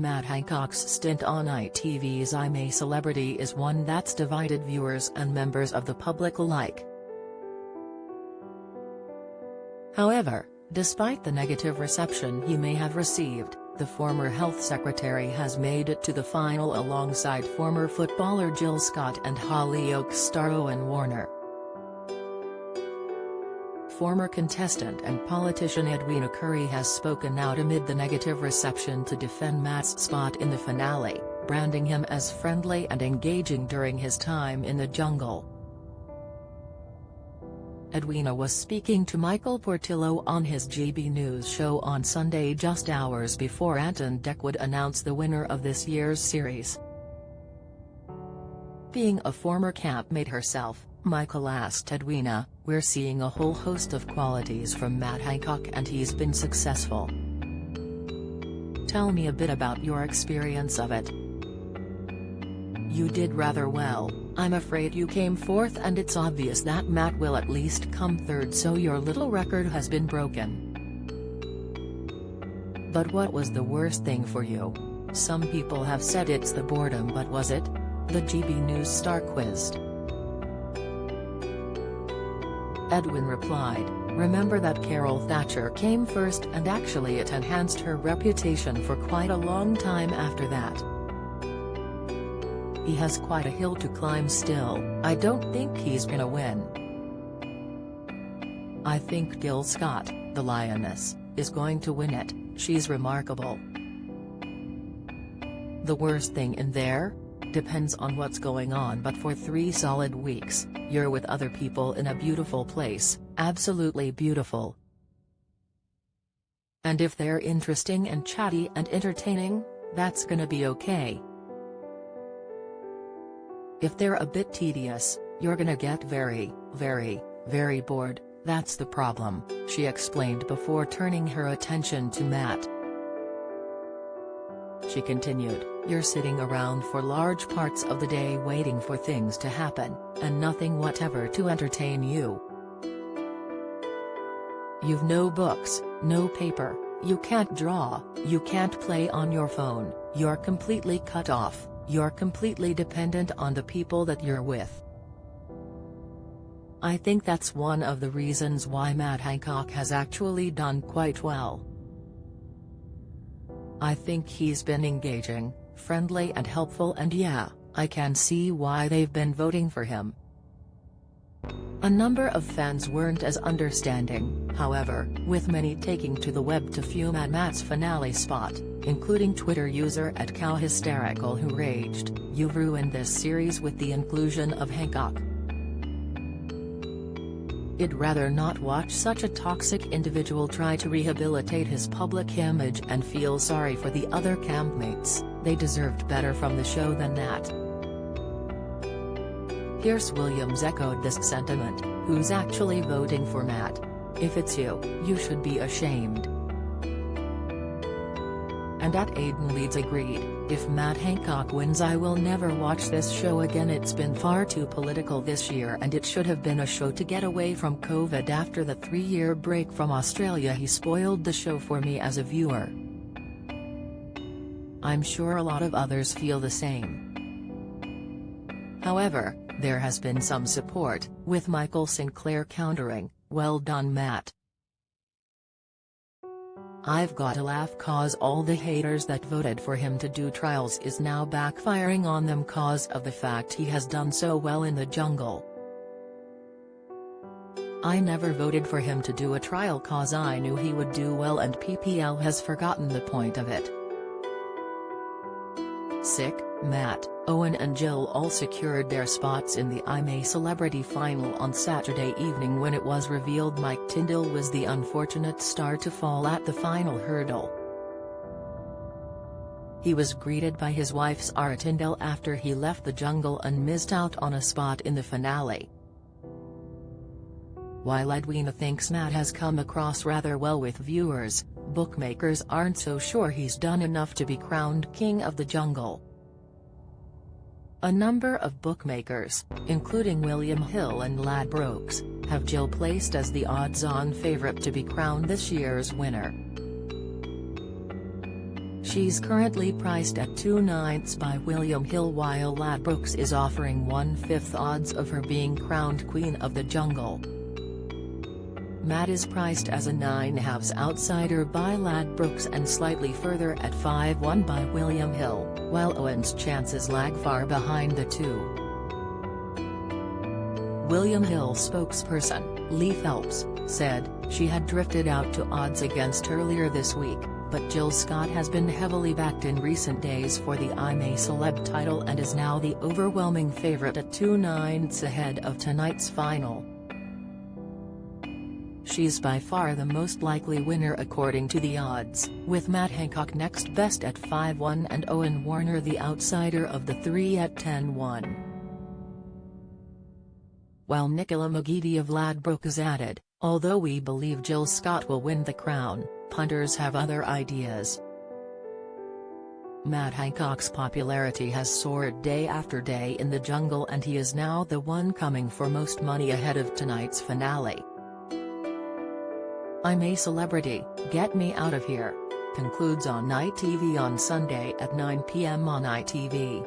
Matt Hancock's stint on ITV's I'm A Celebrity is one that's divided viewers and members of the public alike. However, despite the negative reception he may have received, the former health secretary has made it to the final alongside former footballer Jill Scott and Hollyoaks star Owen Warner. Former contestant and politician Edwina Currie has spoken out amid the negative reception to defend Matt's spot in the finale, branding him as friendly and engaging during his time in the jungle. Edwina was speaking to Michael Portillo on his GB News show on Sunday just hours before Ant and Dec would announce the winner of this year's series. Being a former campmate herself, Michael asked Edwina, "We're seeing a whole host of qualities from Matt Hancock and he's been successful. Tell me a bit about your experience of it. You did rather well. I'm afraid you came fourth and it's obvious that Matt will at least come third, so your little record has been broken. But what was the worst thing for you? Some people have said it's the boredom, but was it?" the GB News star quizzed. Edwin replied, "Remember that Carol Thatcher came first and actually it enhanced her reputation for quite a long time after that. He has quite a hill to climb still. I don't think he's gonna win. I think Jill Scott, the lioness, is going to win it. She's remarkable. The worst thing in there? Depends on what's going on, but for 3 solid weeks, you're with other people in a beautiful place, absolutely beautiful. And if they're interesting and chatty and entertaining, that's gonna be okay. If they're a bit tedious, you're gonna get very, very, very bored. That's the problem," she explained before turning her attention to Matt. She continued, "You're sitting around for large parts of the day waiting for things to happen, and nothing whatever to entertain you. You've no books, no paper, you can't draw, you can't play on your phone, you're completely cut off, you're completely dependent on the people that you're with." I think that's one of the reasons why Matt Hancock has actually done quite well. I think he's been engaging, friendly and helpful, and yeah, I can see why they've been voting for him. A number of fans weren't as understanding, however, with many taking to the web to fume at Matt's finale spot, including Twitter user @CowHysterical, who raged, "You've ruined this series with the inclusion of Hancock. I'd rather not watch such a toxic individual try to rehabilitate his public image and feel sorry for the other campmates. They deserved better from the show than that." Pierce Williams echoed this sentiment, who's actually voting for Matt. "If it's you, you should be ashamed." And Aiden Leeds agreed, "If Matt Hancock wins, I will never watch this show again. It's been far too political this year and it should have been a show to get away from COVID. After the 3-year break from Australia, he spoiled the show for me as a viewer. I'm sure a lot of others feel the same." However, there has been some support, with Michael Sinclair countering, "Well done, Matt. I've gotta laugh cause all the haters that voted for him to do trials is now backfiring on them cause of the fact he has done so well in the jungle. I never voted for him to do a trial cause I knew he would do well, and PPL has forgotten the point of it." Sick, Matt, Owen and Jill all secured their spots in the I'm A Celebrity final on Saturday evening when it was revealed Mike Tindall was the unfortunate star to fall at the final hurdle. He was greeted by his wife Sarah Tindall after he left the jungle and missed out on a spot in the finale. While Edwina thinks Matt has come across rather well with viewers, bookmakers aren't so sure he's done enough to be crowned king of the jungle. A number of bookmakers, including William Hill and Ladbrokes, have Jill placed as the odds-on favorite to be crowned this year's winner. She's currently priced at 2/9 by William Hill, while Ladbrokes is offering 1/5 odds of her being crowned Queen of the Jungle. Matt is priced as a 9/2 outsider by Ladbrokes and slightly further at 5/1 by William Hill, while Owen's chances lag far behind the two. William Hill spokesperson, Lee Phelps, said, she had drifted out to odds against earlier this week, but Jill Scott has been heavily backed in recent days for the I'm A Celeb title and is now the overwhelming favorite at 2/9 ahead of tonight's final. She's by far the most likely winner according to the odds, with Matt Hancock next best at 5/1 and Owen Warner the outsider of the three at 10/1. While Nicola McGeady of Ladbrokes added, although we believe Jill Scott will win the crown, punters have other ideas. Matt Hancock's popularity has soared day after day in the jungle and he is now the one coming for most money ahead of tonight's finale. I'm a Celebrity, Get Me Out of Here concludes on ITV on Sunday at 9 p.m. on ITV.